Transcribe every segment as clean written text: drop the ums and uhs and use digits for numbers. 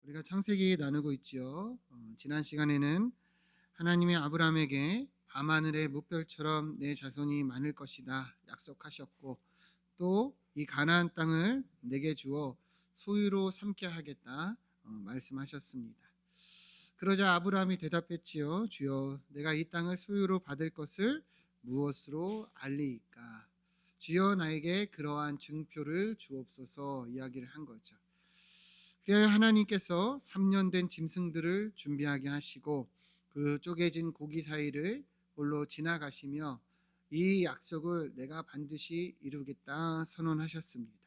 우리가 창세기 나누고 있지요. 지난 시간에는 하나님이 아브라함에게 밤하늘의 무별처럼 내 자손이 많을 것이다 약속하셨고, 또 이 가나안 땅을 내게 주어 소유로 삼게 하겠다 말씀하셨습니다. 그러자 아브라함이 대답했지요. 주여, 내가 이 땅을 소유로 받을 것을 무엇으로 알리이까? 주여, 나에게 그러한 증표를 주옵소서 이야기를 한 거죠. 그래야 하나님께서 3년 된 짐승들을 준비하게 하시고 그 쪼개진 고기 사이를 홀로 지나가시며 이 약속을 내가 반드시 이루겠다 선언하셨습니다.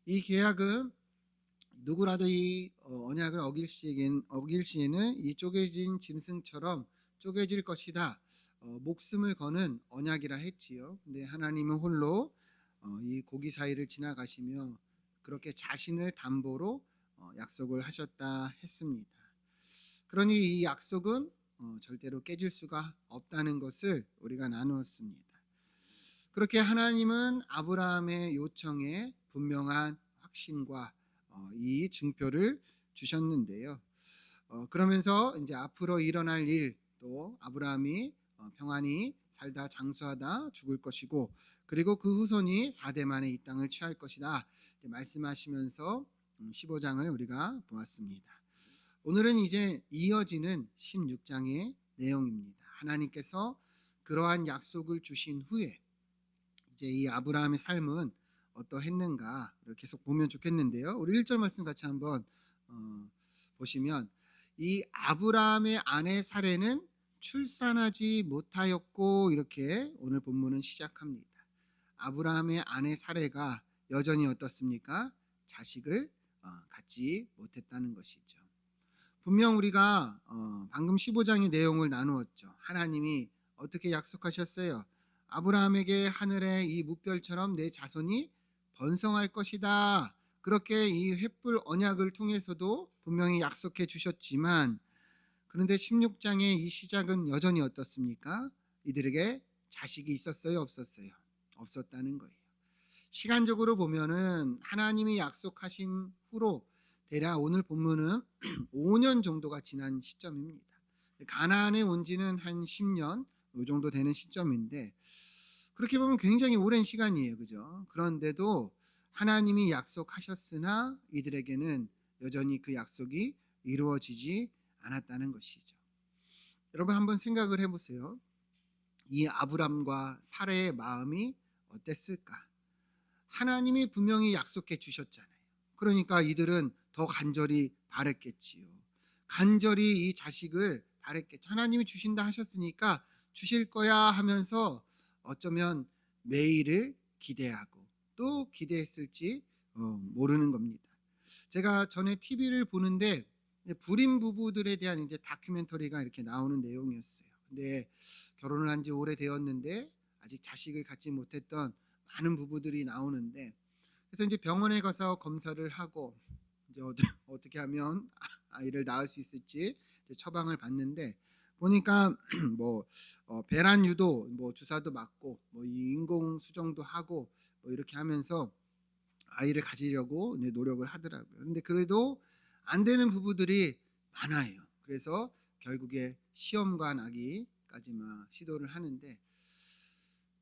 이 계약은 누구라도 이 언약을 어길 시에는 이 쪼개진 짐승처럼 쪼개질 것이다. 목숨을 거는 언약이라 했지요. 근데 하나님은 홀로 이 고기 사이를 지나가시며 그렇게 자신을 담보로 약속을 하셨다 했습니다. 그러니 이 약속은 절대로 깨질 수가 없다는 것을 우리가 나누었습니다. 그렇게 하나님은 아브라함의 요청에 분명한 확신과 이 증표를 주셨는데요. 그러면서 이제 앞으로 일어날 일, 또 아브라함이 평안히 살다 장수하다 죽을 것이고, 그리고 그 후손이 4대 만에 이 땅을 취할 것이다 말씀하시면서 15장을 우리가 보았습니다. 오늘은 이제 이어지는 16장의 내용입니다. 하나님께서 그러한 약속을 주신 후에 이제 이 아브라함의 삶은 어떠했는가 계속 보면 좋겠는데요. 우리 1절 말씀 같이 한번 보시면, 이 아브라함의 아내 사레는 출산하지 못하였고, 이렇게 오늘 본문은 시작합니다. 아브라함의 아내 사레가 여전히 어떻습니까? 자식을 갖지 못했다는 것이죠. 분명 우리가 방금 15장의 내용을 나누었죠. 하나님이 어떻게 약속하셨어요? 아브라함에게 하늘의 이 무별처럼 내 자손이 번성할 것이다. 그렇게 이 횃불 언약을 통해서도 분명히 약속해 주셨지만, 그런데 16장의 이 시작은 여전히 어떻습니까? 이들에게 자식이 있었어요, 없었어요? 없었다는 거예요. 시간적으로 보면은 하나님이 약속하신 후로 대략 오늘 본문은 5년 정도가 지난 시점입니다. 가나안에 온 지는 한 10년 이 정도 되는 시점인데, 그렇게 보면 굉장히 오랜 시간이에요. 그죠? 그런데도 하나님이 약속하셨으나 이들에게는 여전히 그 약속이 이루어지지 않았다는 것이죠. 여러분 한번 생각을 해보세요. 이 아브람과 사라의 마음이 어땠을까? 하나님이 분명히 약속해 주셨잖아요. 그러니까 이들은 더 간절히 바랬겠지요. 간절히 이 자식을 바랬겠죠. 하나님이 주신다 하셨으니까 주실 거야 하면서 어쩌면 매일을 기대하고 또 기대했을지 모르는 겁니다. 제가 전에 TV를 보는데 불임 부부들에 대한 이제 다큐멘터리가 이렇게 나오는 내용이었어요. 근데 결혼을 한 지 오래되었는데 아직 자식을 갖지 못했던 많은 부부들이 나오는데, 그래서 이제 병원에 가서 검사를 하고 이제 어떻게 하면 아이를 낳을 수 있을지 이제 처방을 받는데, 보니까 뭐 배란 유도 뭐 주사도 맞고 뭐 인공 수정도 하고 뭐 이렇게 하면서 아이를 가지려고 노력을 하더라고요. 그런데 그래도 안 되는 부부들이 많아요. 그래서 결국에 시험관 아기까지만 시도를 하는데,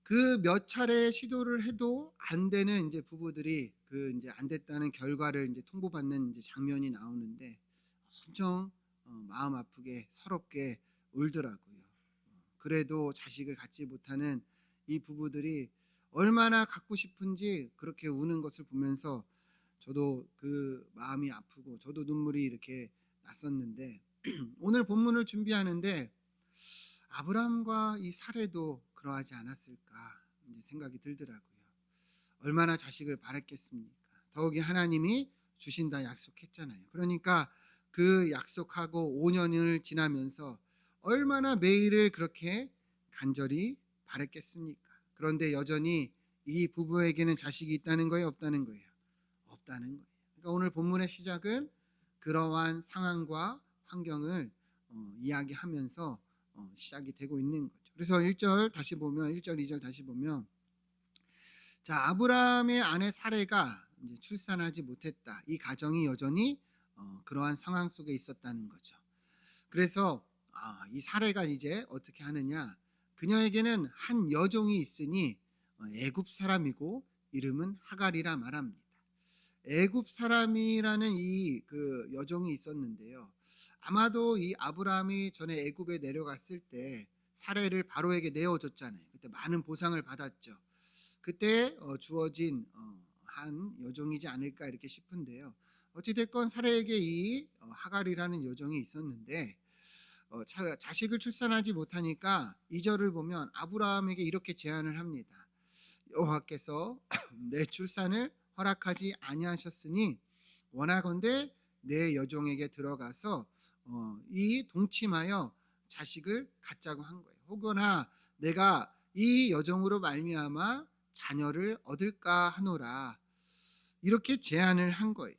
그 몇 차례 시도를 해도 안 되는 이제 부부들이 그 이제 안 됐다는 결과를 이제 통보받는 이제 장면이 나오는데, 엄청 마음 아프게 서럽게 울더라고요. 그래도 자식을 갖지 못하는 이 부부들이 얼마나 갖고 싶은지 그렇게 우는 것을 보면서 저도 그 마음이 아프고 저도 눈물이 이렇게 났었는데, 오늘 본문을 준비하는데 아브라함과 이 사례도 그러하지 않았을까 이제 생각이 들더라고요. 얼마나 자식을 바랐겠습니까? 더욱이 하나님이 주신다 약속했잖아요. 그러니까 그 약속하고 5년을 지나면서 얼마나 매일을 그렇게 간절히 바랬겠습니까? 그런데 여전히 이 부부에게는 자식이 있다는 거예요, 없다는 거예요? 없다는 거예요. 그러니까 오늘 본문의 시작은 그러한 상황과 환경을 이야기하면서 시작이 되고 있는 거죠. 그래서 1절 다시 보면 1절 2절 다시 보면, 자, 아브라함의 아내 사레가 이제 출산하지 못했다. 이 가정이 여전히 그러한 상황 속에 있었다는 거죠. 그래서 이 사례가 이제 어떻게 하느냐? 그녀에게는 한 여종이 있으니 애굽 사람이고 이름은 하갈이라 말합니다. 애굽 사람이라는 이 그 여종이 있었는데요. 아마도 이 아브라함이 전에 애굽에 내려갔을 때 사례를 바로에게 내어줬잖아요. 그때 많은 보상을 받았죠. 그때 주어진 한 여종이지 않을까 이렇게 싶은데요. 어찌됐건 사례에게 이 하갈이라는 여종이 있었는데 자식을 출산하지 못하니까 2절을 보면 아브라함에게 이렇게 제안을 합니다. 여호와께서 내 출산을 허락하지 아니하셨으니 원하건대 내 여종에게 들어가서 이 동침하여 자식을 갖자고 한 거예요. 혹여나 내가 이 여종으로 말미암아 자녀를 얻을까 하노라 이렇게 제안을 한 거예요.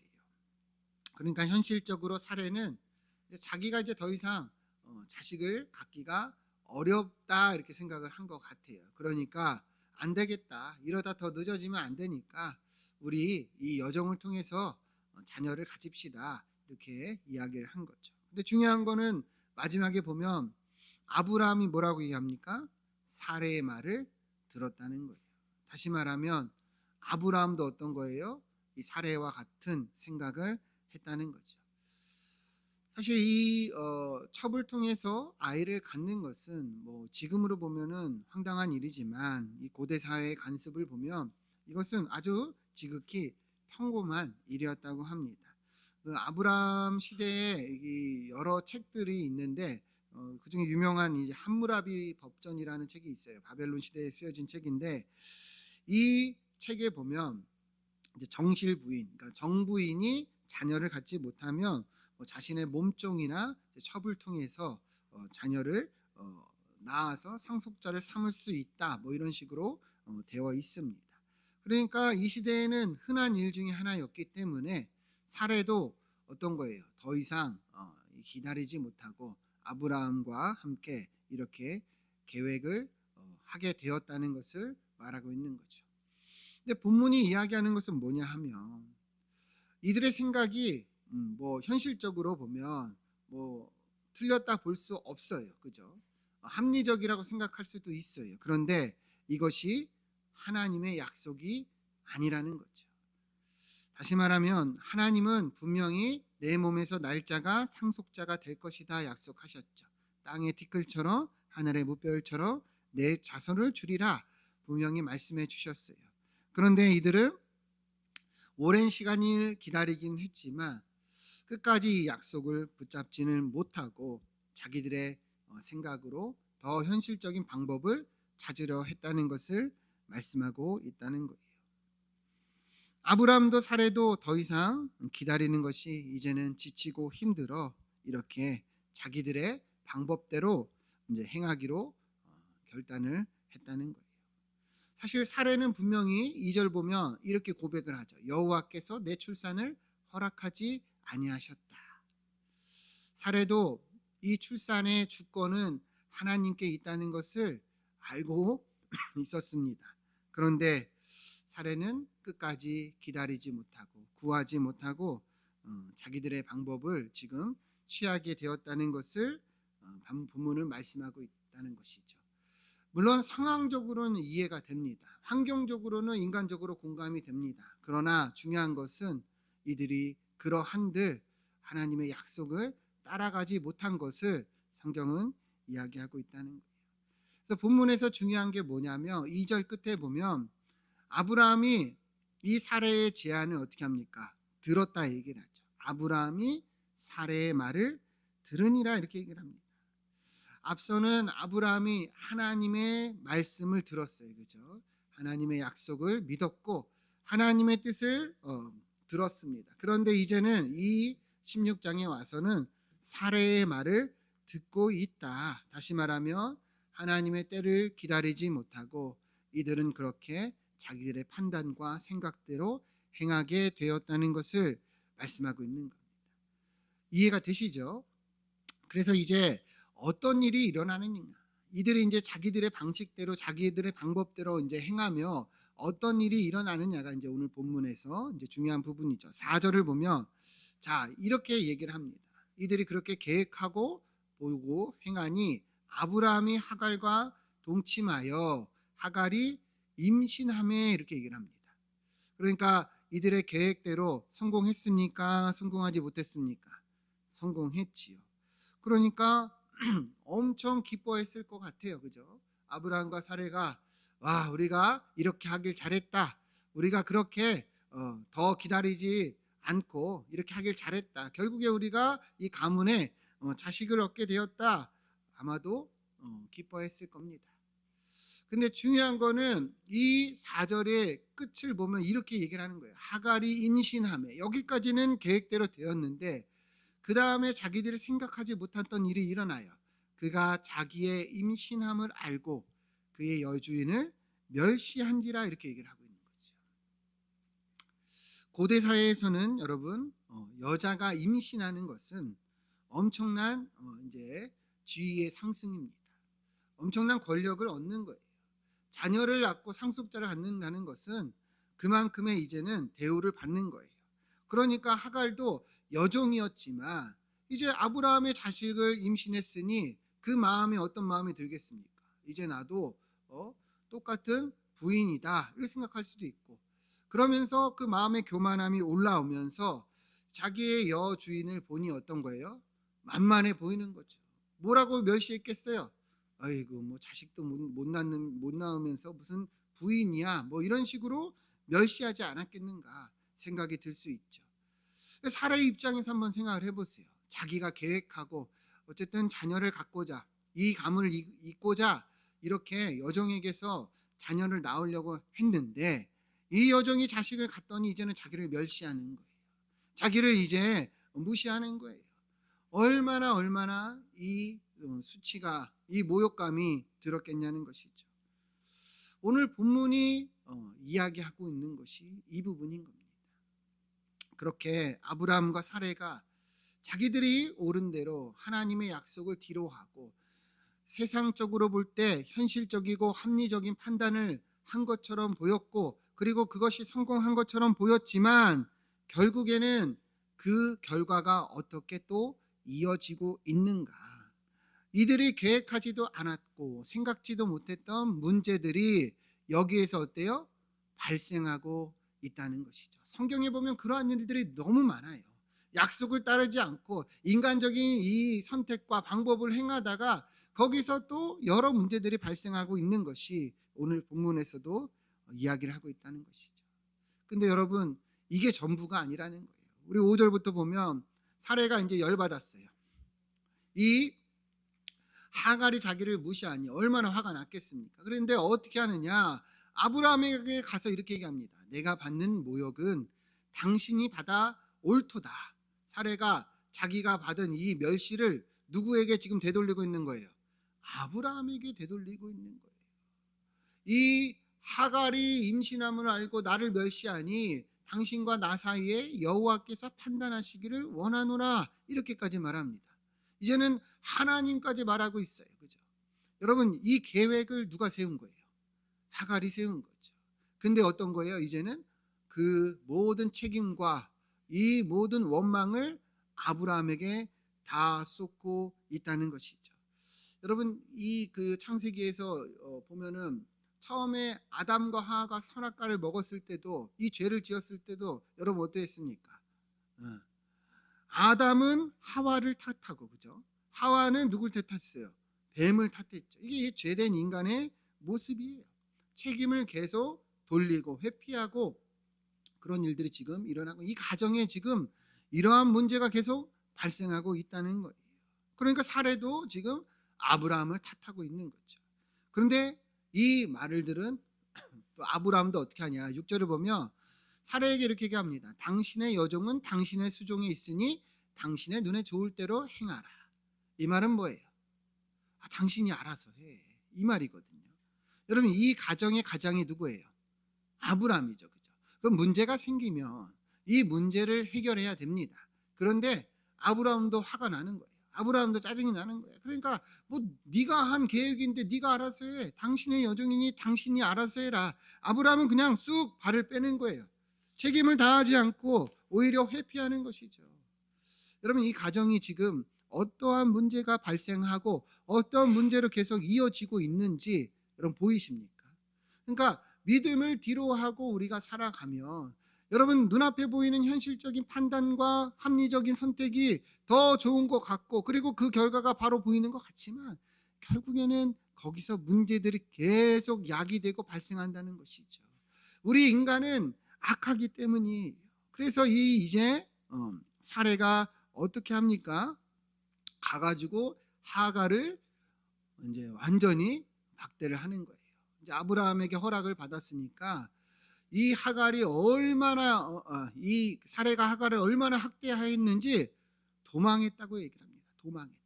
그러니까 현실적으로 사례는 자기가 이제 더 이상 자식을 갖기가 어렵다 이렇게 생각을 한 것 같아요. 그러니까 안 되겠다. 이러다 더 늦어지면 안 되니까 우리 이 여정을 통해서 자녀를 가집시다. 이렇게 이야기를 한 거죠. 근데 중요한 거는 마지막에 보면 아브라함이 뭐라고 얘기합니까? 사례의 말을 들었다는 거예요. 다시 말하면 아브라함도 어떤 거예요? 이 사례와 같은 생각을 했다는 거죠. 사실 이 첩을 통해서 아이를 갖는 것은 뭐 지금으로 보면은 황당한 일이지만 이 고대 사회의 관습을 보면 이것은 아주 지극히 평범한 일이었다고 합니다. 그 아브라함 시대에 이 여러 책들이 있는데 그중에 유명한 이제 함무라비 법전이라는 책이 있어요. 바벨론 시대에 쓰여진 책인데 이 책에 보면 이제 정실 부인, 그러니까 정부인이 자녀를 갖지 못하면 자신의 몸종이나 첩을 통해서 자녀를 낳아서 상속자를 삼을 수 있다. 뭐 이런 식으로 되어 있습니다. 그러니까 이 시대에는 흔한 일 중에 하나였기 때문에 사례도 어떤 거예요? 더 이상 기다리지 못하고 아브라함과 함께 이렇게 계획을 하게 되었다는 것을 말하고 있는 거죠. 근데 본문이 이야기하는 것은 뭐냐 하면 이들의 생각이 뭐 현실적으로 보면 뭐 틀렸다 볼 수 없어요. 그죠? 합리적이라고 생각할 수도 있어요. 그런데 이것이 하나님의 약속이 아니라는 거죠. 다시 말하면 하나님은 분명히 내 몸에서 날짜가 상속자가 될 것이다 약속하셨죠. 땅의 티끌처럼 하늘의 무별처럼 내 자손을 주리라 분명히 말씀해 주셨어요. 그런데 이들은 오랜 시간을 기다리긴 했지만 끝까지 이 약속을 붙잡지는 못하고 자기들의 생각으로 더 현실적인 방법을 찾으려 했다는 것을 말씀하고 있다는 거예요. 아브라함도 사례도 더 이상 기다리는 것이 이제는 지치고 힘들어 이렇게 자기들의 방법대로 이제 행하기로 결단을 했다는 거예요. 사실 사례는 분명히 2절 보면 이렇게 고백을 하죠. 여호와께서 내 출산을 허락하지 아니하셨다. 사례도 이 출산의 주권은 하나님께 있다는 것을 알고 있었습니다. 그런데 사례는 끝까지 기다리지 못하고 구하지 못하고 자기들의 방법을 지금 취하게 되었다는 것을 본문은 말씀하고 있다는 것이죠. 물론 상황적으로는 이해가 됩니다. 환경적으로는 인간적으로 공감이 됩니다. 그러나 중요한 것은 이들이 그러한들 하나님의 약속을 따라가지 못한 것을 성경은 이야기하고 있다는 거예요. 그래서 본문에서 중요한 게 뭐냐면 2절 끝에 보면 아브라함이 이 사례의 제안을 어떻게 합니까? 들었다 얘기를 하죠. 아브라함이 사례의 말을 들으니라 이렇게 얘기를 합니다. 앞서는 아브라함이 하나님의 말씀을 들었어요. 그죠? 하나님의 약속을 믿었고 하나님의 뜻을 들었습니다. 그런데 이제는 이 16장에 와서는 사례의 말을 듣고 있다. 다시 말하면 하나님의 때를 기다리지 못하고 이들은 그렇게 자기들의 판단과 생각대로 행하게 되었다는 것을 말씀하고 있는 겁니다. 이해가 되시죠? 그래서 이제 어떤 일이 일어나느냐? 이들이 이제 자기들의 방식대로 자기들의 방법대로 이제 행하며 어떤 일이 일어나느냐가 이제 오늘 본문에서 이제 중요한 부분이죠. 4절을 보면 자, 이렇게 얘기를 합니다. 이들이 그렇게 계획하고 보고 행하니 아브라함이 하갈과 동침하여 하갈이 임신함에 이렇게 얘기를 합니다. 그러니까 이들의 계획대로 성공했습니까? 성공하지 못했습니까? 성공했지요. 그러니까 엄청 기뻐했을 것 같아요. 그죠? 아브라함과 사레가 와, 우리가 이렇게 하길 잘했다. 우리가 그렇게 더 기다리지 않고 이렇게 하길 잘했다. 결국에 우리가 이 가문에 자식을 얻게 되었다. 아마도 기뻐했을 겁니다. 근데 중요한 거는 이 4절의 끝을 보면 이렇게 얘기를 하는 거예요. 하갈이 임신함에, 여기까지는 계획대로 되었는데 그 다음에 자기들이 생각하지 못했던 일이 일어나요. 그가 자기의 임신함을 알고 그의 여주인을 멸시한지라 이렇게 얘기를 하고 있는 거죠. 고대 사회에서는 여러분 여자가 임신하는 것은 엄청난 이제 지위의 상승입니다. 엄청난 권력을 얻는 거예요. 자녀를 낳고 상속자를 갖는다는 것은 그만큼의 이제는 대우를 받는 거예요. 그러니까 하갈도 여종이었지만 이제 아브라함의 자식을 임신했으니 그 마음이 어떤 마음이 들겠습니까? 이제 나도 똑같은 부인이다 이렇게 생각할 수도 있고, 그러면서 그 마음의 교만함이 올라오면서 자기의 여주인을 보니 어떤 거예요? 만만해 보이는 거죠. 뭐라고 멸시했겠어요? 아이고 뭐 자식도 못 낳으면서 무슨 부인이야 뭐 이런 식으로 멸시하지 않았겠는가 생각이 들 수 있죠. 사례의 입장에서 한번 생각을 해보세요. 자기가 계획하고 어쨌든 자녀를 갖고자 이 가문을 잇고자 이렇게 여종에게서 자녀를 낳으려고 했는데 이 여종이 자식을 갖더니 이제는 자기를 멸시하는 거예요. 자기를 이제 무시하는 거예요. 얼마나 이 수치가, 이 모욕감이 들었겠냐는 것이죠. 오늘 본문이 이야기하고 있는 것이 이 부분인 겁니다. 그렇게 아브라함과 사레가 자기들이 옳은 대로 하나님의 약속을 뒤로하고 세상적으로 볼 때 현실적이고 합리적인 판단을 한 것처럼 보였고, 그리고 그것이 성공한 것처럼 보였지만 결국에는 그 결과가 어떻게 또 이어지고 있는가? 이들이 계획하지도 않았고 생각지도 못했던 문제들이 여기에서 어때요? 발생하고 있다는 것이죠. 성경에 보면 그러한 일들이 너무 많아요. 약속을 따르지 않고 인간적인 이 선택과 방법을 행하다가 거기서 또 여러 문제들이 발생하고 있는 것이 오늘 본문에서도 이야기를 하고 있다는 것이죠. 근데 여러분, 이게 전부가 아니라는 거예요. 우리 5절부터 보면 사례가 이제 열받았어요. 이 하갈이 자기를 무시하니 얼마나 화가 났겠습니까? 그런데 어떻게 하느냐? 아브라함에게 가서 이렇게 얘기합니다. 내가 받는 모욕은 당신이 받아 옳도다. 사례가 자기가 받은 이 멸시를 누구에게 지금 되돌리고 있는 거예요? 아브라함에게 되돌리고 있는 거예요. 이 하갈이 임신함을 알고 나를 멸시하니 당신과 나 사이에 여호와께서 판단하시기를 원하노라, 이렇게까지 말합니다. 이제는 하나님까지 말하고 있어요. 그죠? 여러분, 이 계획을 누가 세운 거예요? 하갈이 세운 거죠. 근데 어떤 거예요? 이제는 그 모든 책임과 이 모든 원망을 아브라함에게 다 쏟고 있다는 것이죠. 여러분, 이 그 창세기에서 보면은 처음에 아담과 하와가 선악과를 먹었을 때도, 이 죄를 지었을 때도 여러분 어떠했습니까? 아담은 하와를 탓하고, 그죠? 하와는 누굴 탓했어요? 뱀을 탓했죠. 이게 죄된 인간의 모습이에요. 책임을 계속 돌리고 회피하고 그런 일들이 지금 일어나고, 이 가정에 지금 이러한 문제가 계속 발생하고 있다는 거예요. 그러니까 사례도 지금 아브라함을 탓하고 있는 거죠. 그런데 이 말을 들은 또 아브라함도 어떻게 하냐? 6절을 보면 사례에게 이렇게 얘기합니다. 당신의 여종은 당신의 수종에 있으니 당신의 눈에 좋을 대로 행하라. 이 말은 뭐예요? 당신이 알아서 해, 이 말이거든요. 여러분, 이 가정의 가장이 누구예요? 아브라함이죠. 그죠? 그럼 문제가 생기면 이 문제를 해결해야 됩니다. 그런데 아브라함도 화가 나는 거예요. 아브라함도 짜증이 나는 거예요. 그러니까 뭐 네가 한 계획인데 네가 알아서 해. 당신의 여종이니 당신이 알아서 해라. 아브라함은 그냥 쑥 발을 빼는 거예요. 책임을 다하지 않고 오히려 회피하는 것이죠. 여러분 이 가정이 지금 어떠한 문제가 발생하고 어떤 문제로 계속 이어지고 있는지 여러분 보이십니까? 그러니까 믿음을 뒤로하고 우리가 살아가면 여러분 눈앞에 보이는 현실적인 판단과 합리적인 선택이 더 좋은 것 같고 그리고 그 결과가 바로 보이는 것 같지만 결국에는 거기서 문제들이 계속 야기되고 발생한다는 것이죠. 우리 인간은 악하기 때문이에요. 그래서 이 이제 사례가 어떻게 합니까? 가가지고 하가를 이제 완전히 박대를 하는 거예요. 이제 아브라함에게 허락을 받았으니까 이 하갈이 얼마나 이 사례가 하갈을 얼마나 학대하였는지 도망했다고 얘기를 합니다. 도망했다.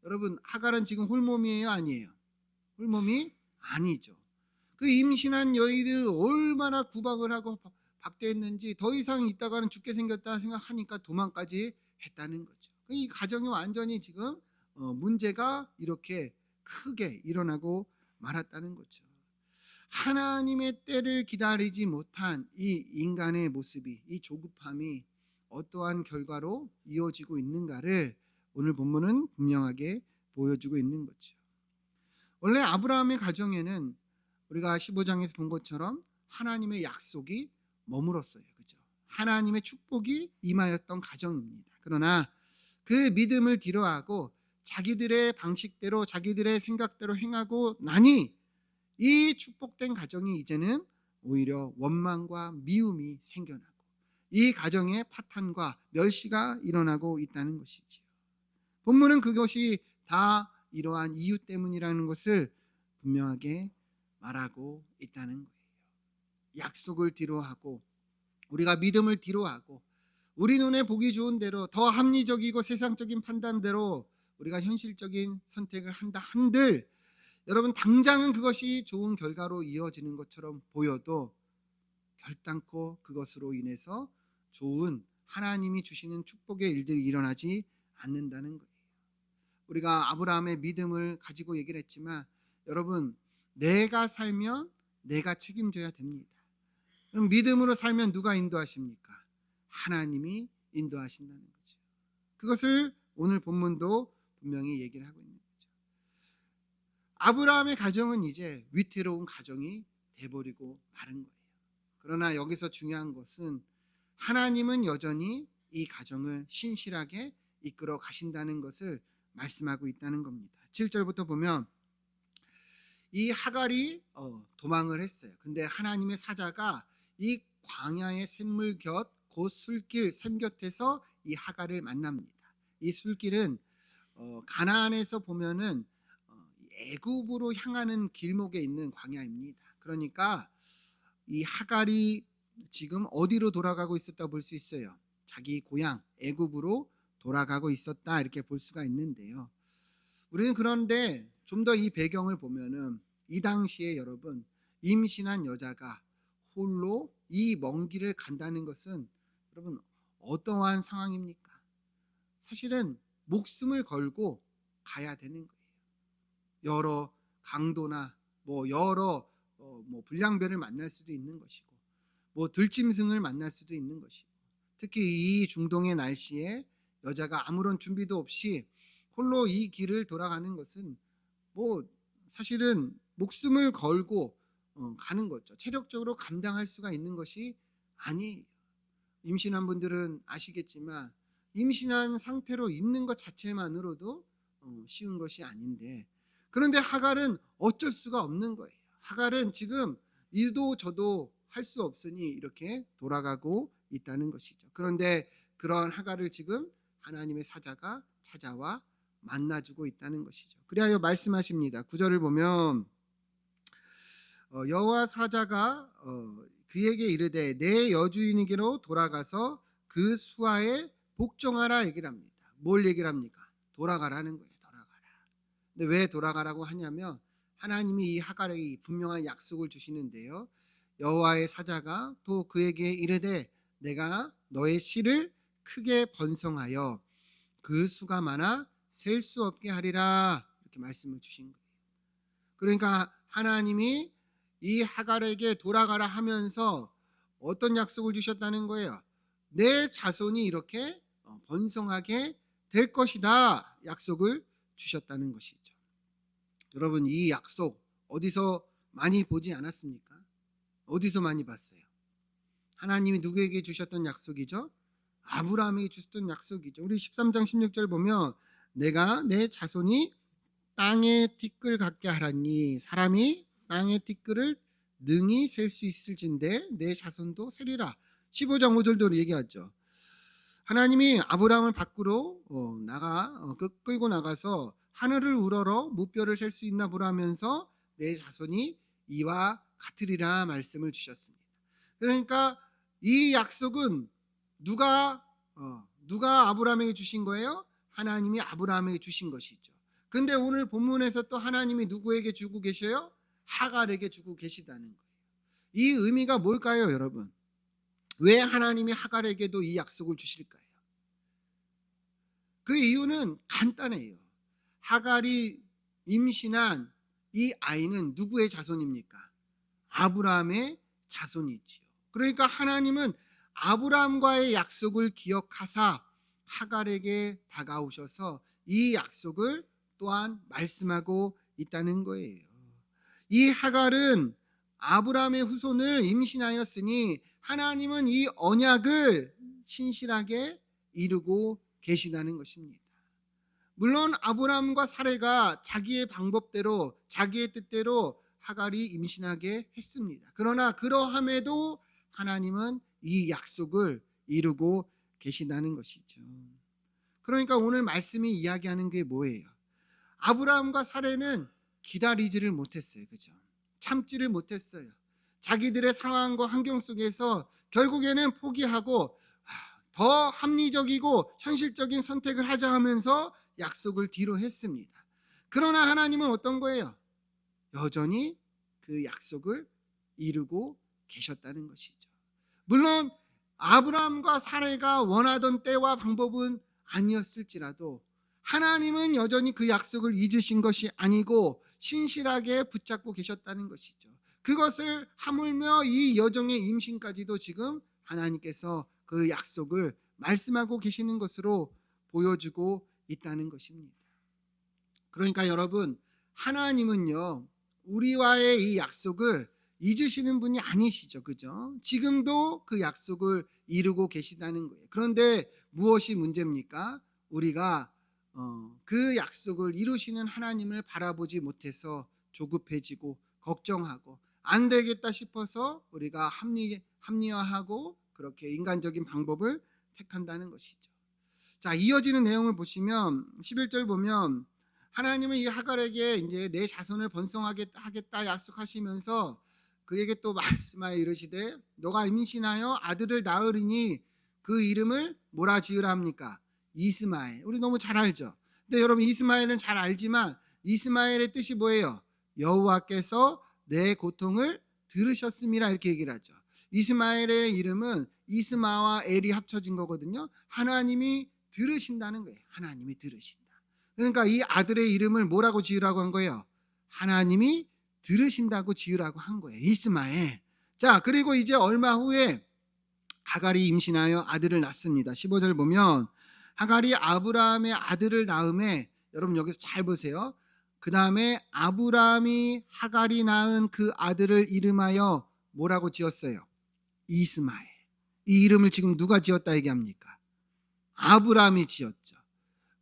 여러분 하갈은 지금 홀몸이에요, 아니에요? 홀몸이 아니죠. 그 임신한 여인을 얼마나 구박을 하고 박대했는지 더 이상 있다가는 죽게 생겼다 생각하니까 도망까지 했다는 거죠. 이 가정이 완전히 지금 문제가 이렇게 크게 일어나고 말았다는 거죠. 하나님의 때를 기다리지 못한 이 인간의 모습이, 이 조급함이 어떠한 결과로 이어지고 있는가를 오늘 본문은 분명하게 보여주고 있는 거죠. 원래 아브라함의 가정에는 우리가 15장에서 본 것처럼 하나님의 약속이 머물었어요. 그죠? 하나님의 축복이 임하였던 가정입니다. 그러나 그 믿음을 뒤로하고 자기들의 방식대로 자기들의 생각대로 행하고 나니 이 축복된 가정이 이제는 오히려 원망과 미움이 생겨나고 이 가정에 파탄과 멸시가 일어나고 있다는 것이지요. 본문은 그것이 다 이러한 이유 때문이라는 것을 분명하게 말하고 있다는 거예요. 약속을 뒤로하고 우리가 믿음을 뒤로하고 우리 눈에 보기 좋은 대로 더 합리적이고 세상적인 판단대로 우리가 현실적인 선택을 한다 한들 여러분 당장은 그것이 좋은 결과로 이어지는 것처럼 보여도 결단코 그것으로 인해서 좋은 하나님이 주시는 축복의 일들이 일어나지 않는다는 거예요. 우리가 아브라함의 믿음을 가지고 얘기를 했지만 여러분 내가 살면 내가 책임져야 됩니다. 그럼 믿음으로 살면 누가 인도하십니까? 하나님이 인도하신다는 거죠. 그것을 오늘 본문도 분명히 얘기를 하고 있는 거죠. 아브라함의 가정은 이제 위태로운 가정이 돼버리고 마른 거예요. 그러나 여기서 중요한 것은 하나님은 여전히 이 가정을 신실하게 이끌어 가신다는 것을 말씀하고 있다는 겁니다. 7절부터 보면 이 하갈이 도망을 했어요. 근데 하나님의 사자가 이 광야의 샘물 곁 곧 술길 샘 곁에서 이 하갈을 만납니다. 이 술길은 가나안에서 보면은 애굽으로 향하는 길목에 있는 광야입니다. 그러니까 이 하갈이 지금 어디로 돌아가고 있었다 볼 수 있어요. 자기 고향 애굽으로 돌아가고 있었다 이렇게 볼 수가 있는데요. 우리는 그런데 좀 더 이 배경을 보면은 이 당시에 여러분 임신한 여자가 홀로 이 먼 길을 간다는 것은 여러분 어떠한 상황입니까? 사실은 목숨을 걸고 가야 되는 거예요. 여러 강도나 뭐 여러 불량배를 만날 수도 있는 것이고 뭐 들짐승을 만날 수도 있는 것이고 특히 이 중동의 날씨에 여자가 아무런 준비도 없이 홀로 이 길을 돌아가는 것은 뭐 사실은 목숨을 걸고 가는 거죠. 체력적으로 감당할 수가 있는 것이 아니에요. 임신한 분들은 아시겠지만 임신한 상태로 있는 것 자체만으로도 쉬운 것이 아닌데 그런데 하갈은 어쩔 수가 없는 거예요. 하갈은 지금 이도 저도 할 수 없으니 이렇게 돌아가고 있다는 것이죠. 그런데 그런 하갈을 지금 하나님의 사자가 찾아와 만나주고 있다는 것이죠. 그리하여 말씀하십니다. 9절을 보면 여호와 사자가 그에게 이르되 내 여주인에게로 돌아가서 그 수하에 복종하라 얘기를 합니다. 뭘 얘기를 합니까? 돌아가라는 거예요. 돌아가라. 근데 왜 돌아가라고 하냐면 하나님이 이 하갈에게 분명한 약속을 주시는데요. 여호와의 사자가 또 그에게 이르되 내가 너의 씨를 크게 번성하여 그 수가 많아 셀 수 없게 하리라 이렇게 말씀을 주신 거예요. 그러니까 하나님이 이 하갈에게 돌아가라 하면서 어떤 약속을 주셨다는 거예요. 내 자손이 이렇게 번성하게 될 것이다 약속을 주셨다는 것이죠. 여러분, 이 약속 어디서 많이 보지 않았습니까? 어디서 많이 봤어요? 하나님이 누구에게 주셨던 약속이죠? 아브라함에게 주셨던 약속이죠. 우리 13장 16절 보면 내가 내 자손이 땅의 티끌 같게 하라니 사람이 땅의 티끌을 능히 셀 수 있을진데 내 자손도 세리라. 15장 5절도 얘기하죠. 하나님이 아브라함을 밖으로 끌고 나가서 하늘을 우러러 무뼈를 셀 수 있나 보라 하면서 내 자손이 이와 같으리라 말씀을 주셨습니다. 그러니까 이 약속은 누가 아브라함에게 주신 거예요? 하나님이 아브라함에게 주신 것이죠. 근데 오늘 본문에서 또 하나님이 누구에게 주고 계셔요? 하갈에게 주고 계시다는 거예요. 이 의미가 뭘까요, 여러분? 왜 하나님이 하갈에게도 이 약속을 주실까요? 그 이유는 간단해요. 하갈이 임신한 이 아이는 누구의 자손입니까? 아브라함의 자손이지요. 그러니까 하나님은 아브라함과의 약속을 기억하사 하갈에게 다가오셔서 이 약속을 또한 말씀하고 있다는 거예요. 이 하갈은 아브라함의 후손을 임신하였으니 하나님은 이 언약을 신실하게 이루고 계시다는 것입니다. 물론 아브라함과 사레가 자기의 방법대로 자기의 뜻대로 하갈이 임신하게 했습니다. 그러나 그러함에도 하나님은 이 약속을 이루고 계시다는 것이죠. 그러니까 오늘 말씀이 이야기하는 게 뭐예요? 아브라함과 사레는 기다리지를 못했어요. 그죠? 참지를 못했어요. 자기들의 상황과 환경 속에서 결국에는 포기하고 더 합리적이고 현실적인 선택을 하자 하면서 약속을 뒤로 했습니다. 그러나 하나님은 어떤 거예요? 여전히 그 약속을 이루고 계셨다는 것이죠. 물론 아브라함과 사레가 원하던 때와 방법은 아니었을지라도 하나님은 여전히 그 약속을 잊으신 것이 아니고 신실하게 붙잡고 계셨다는 것이죠. 그것을 하물며 이 여종의 임신까지도 지금 하나님께서 그 약속을 말씀하고 계시는 것으로 보여주고 있다는 것입니다. 그러니까 여러분, 하나님은요 우리와의 이 약속을 잊으시는 분이 아니시죠. 그죠? 지금도 그 약속을 이루고 계시다는 거예요. 그런데 무엇이 문제입니까? 우리가 그 약속을 이루시는 하나님을 바라보지 못해서 조급해지고 걱정하고 안 되겠다 싶어서 우리가 합리화하고 그렇게 인간적인 방법을 택한다는 것이죠. 자, 이어지는 내용을 보시면 11절 보면 하나님은 이 하갈에게 이제 내 자손을 번성하게 하겠다 약속하시면서 그에게 또 말씀하여 이르시되 너가 임신하여 아들을 낳으리니 그 이름을 뭐라 지으라 합니까? 이스마엘. 우리 너무 잘 알죠. 근데 여러분 이스마엘은 잘 알지만 이스마엘의 뜻이 뭐예요? 여호와께서 내 고통을 들으셨음이라 이렇게 얘기를 하죠. 이스마엘의 이름은 이스마와 엘이 합쳐진 거거든요. 하나님이 들으신다는 거예요. 하나님이 들으신다. 그러니까 이 아들의 이름을 뭐라고 지으라고 한 거예요? 하나님이 들으신다고 지으라고 한 거예요. 이스마엘. 자, 그리고 이제 얼마 후에 하갈이 임신하여 아들을 낳습니다. 15절 보면 하갈이 아브라함의 아들을 낳음에 여러분 여기서 잘 보세요. 그 다음에 아브라함이 하갈이 낳은 그 아들을 이름하여 뭐라고 지었어요? 이스마엘. 이 이름을 지금 누가 지었다 얘기합니까? 아브라함이 지었죠.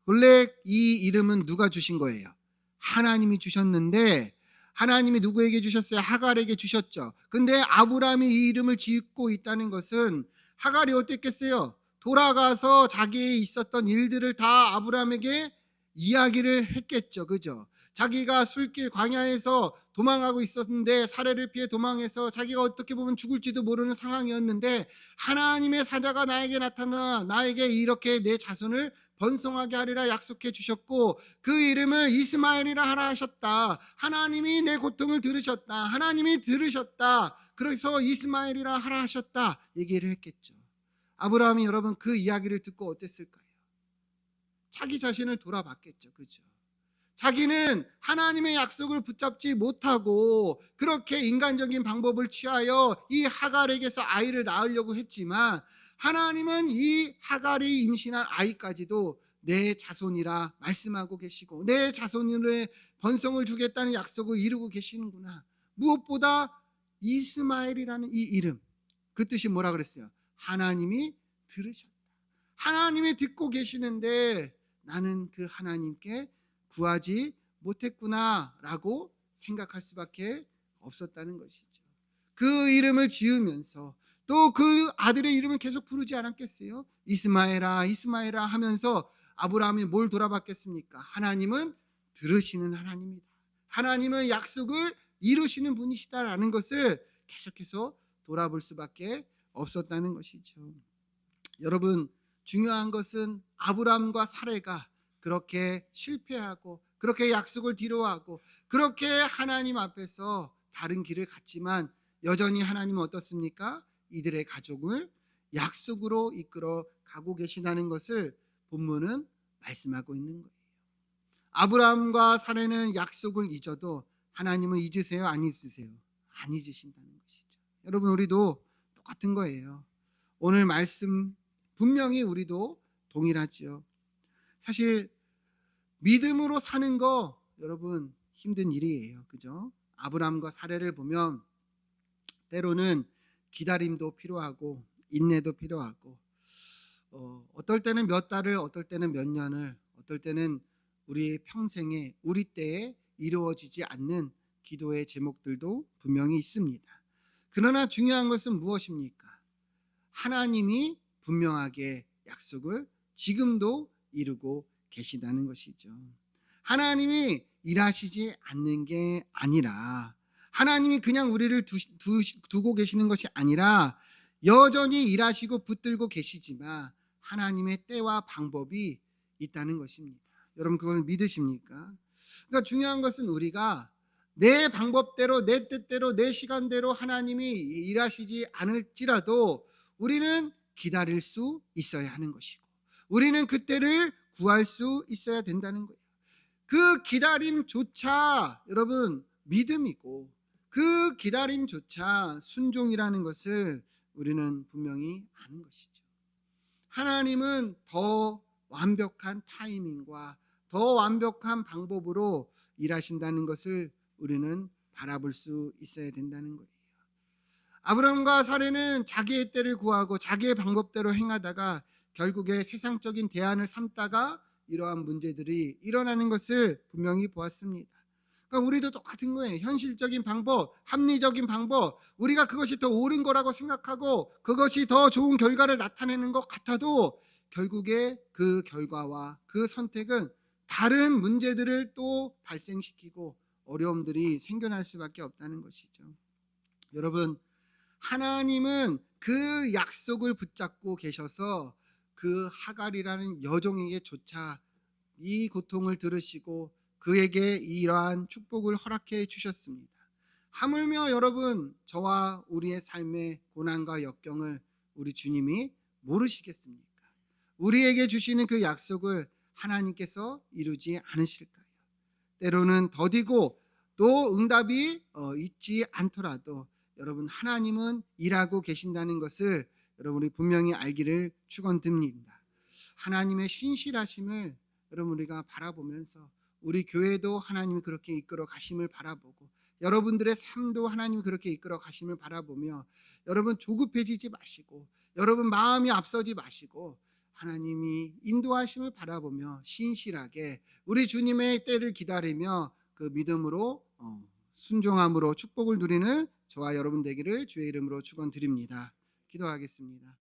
원래 이 이름은 누가 주신 거예요? 하나님이 주셨는데 하나님이 누구에게 주셨어요? 하갈에게 주셨죠. 근데 아브라함이 이 이름을 짓고 있다는 것은 하갈이 어땠겠어요? 돌아가서 자기의 있었던 일들을 다 아브라함에게 이야기를 했겠죠. 그죠? 자기가 술길 광야에서 도망하고 있었는데 사례를 피해 도망해서 자기가 어떻게 보면 죽을지도 모르는 상황이었는데 하나님의 사자가 나에게 나타나 나에게 이렇게 내 자손을 번성하게 하리라 약속해 주셨고 그 이름을 이스마엘이라 하라 하셨다. 하나님이 내 고통을 들으셨다. 하나님이 들으셨다. 그래서 이스마엘이라 하라 하셨다. 얘기를 했겠죠. 아브라함이 여러분 그 이야기를 듣고 어땠을까요? 자기 자신을 돌아봤겠죠. 그죠? 자기는 하나님의 약속을 붙잡지 못하고 그렇게 인간적인 방법을 취하여 이 하갈에게서 아이를 낳으려고 했지만 하나님은 이 하갈이 임신한 아이까지도 내 자손이라 말씀하고 계시고 내 자손의 번성을 주겠다는 약속을 이루고 계시는구나. 무엇보다 이스마엘이라는 이 이름, 그 뜻이 뭐라 그랬어요? 하나님이 들으셨다. 하나님이 듣고 계시는데 나는 그 하나님께 구하지 못했구나라고 생각할 수밖에 없었다는 것이죠. 그 이름을 지으면서 또 그 아들의 이름을 계속 부르지 않았겠어요? 이스마엘아 이스마엘아 하면서 아브라함이 뭘 돌아봤겠습니까? 하나님은 들으시는 하나님이다. 하나님은 약속을 이루시는 분이시다라는 것을 계속해서 돌아볼 수밖에 없었다는 것이죠. 여러분, 중요한 것은 아브라함과 사레가 그렇게 실패하고 그렇게 약속을 뒤로하고 그렇게 하나님 앞에서 다른 길을 갔지만 여전히 하나님은 어떻습니까? 이들의 가족을 약속으로 이끌어 가고 계시다는 것을 본문은 말씀하고 있는 거예요. 아브라함과 사레는 약속을 잊어도 하나님은 잊으세요? 안 잊으세요? 안 잊으신다는 것이죠. 여러분, 우리도 똑같은 거예요. 오늘 말씀 분명히 우리도 동일하지요. 사실 믿음으로 사는 거 여러분 힘든 일이에요. 그죠? 아브라함과 사레를 보면 때로는 기다림도 필요하고 인내도 필요하고 어떨 때는 몇 달을, 어떨 때는 몇 년을, 어떨 때는 우리 평생에 우리 때에 이루어지지 않는 기도의 제목들도 분명히 있습니다. 그러나 중요한 것은 무엇입니까? 하나님이 분명하게 약속을 지금도 이루고 계시다는 것이죠. 하나님이 일하시지 않는 게 아니라 하나님이 그냥 우리를 두고 계시는 것이 아니라 여전히 일하시고 붙들고 계시지만 하나님의 때와 방법이 있다는 것입니다. 여러분 그걸 믿으십니까? 그러니까 중요한 것은 우리가 내 방법대로 내 뜻대로 내 시간대로 하나님이 일하시지 않을지라도 우리는 기다릴 수 있어야 하는 것이고 우리는 그때를 구할 수 있어야 된다는 거예요. 그 기다림조차 여러분 믿음이고 그 기다림조차 순종이라는 것을 우리는 분명히 아는 것이죠. 하나님은 더 완벽한 타이밍과 더 완벽한 방법으로 일하신다는 것을 우리는 바라볼 수 있어야 된다는 거예요. 아브라함과 사레는 자기의 때를 구하고 자기의 방법대로 행하다가 결국에 세상적인 대안을 삼다가 이러한 문제들이 일어나는 것을 분명히 보았습니다. 그러니까 우리도 똑같은 거예요. 현실적인 방법, 합리적인 방법, 우리가 그것이 더 옳은 거라고 생각하고 그것이 더 좋은 결과를 나타내는 것 같아도 결국에 그 결과와 그 선택은 다른 문제들을 또 발생시키고 어려움들이 생겨날 수밖에 없다는 것이죠. 여러분, 하나님은 그 약속을 붙잡고 계셔서 그 하갈이라는 여종에게조차 이 고통을 들으시고 그에게 이러한 축복을 허락해 주셨습니다. 하물며 여러분 저와 우리의 삶의 고난과 역경을 우리 주님이 모르시겠습니까? 우리에게 주시는 그 약속을 하나님께서 이루지 않으실까요? 때로는 더디고 또 응답이 있지 않더라도 여러분 하나님은 일하고 계신다는 것을 여러분이 분명히 알기를 축원드립니다. 하나님의 신실하심을 여러분 우리가 바라보면서 우리 교회도 하나님이 그렇게 이끌어 가심을 바라보고 여러분들의 삶도 하나님이 그렇게 이끌어 가심을 바라보며 여러분 조급해지지 마시고 여러분 마음이 앞서지 마시고 하나님이 인도하심을 바라보며 신실하게 우리 주님의 때를 기다리며 그 믿음으로 순종함으로 축복을 누리는 저와 여러분 되기를 주의 이름으로 축원드립니다. 기도하겠습니다.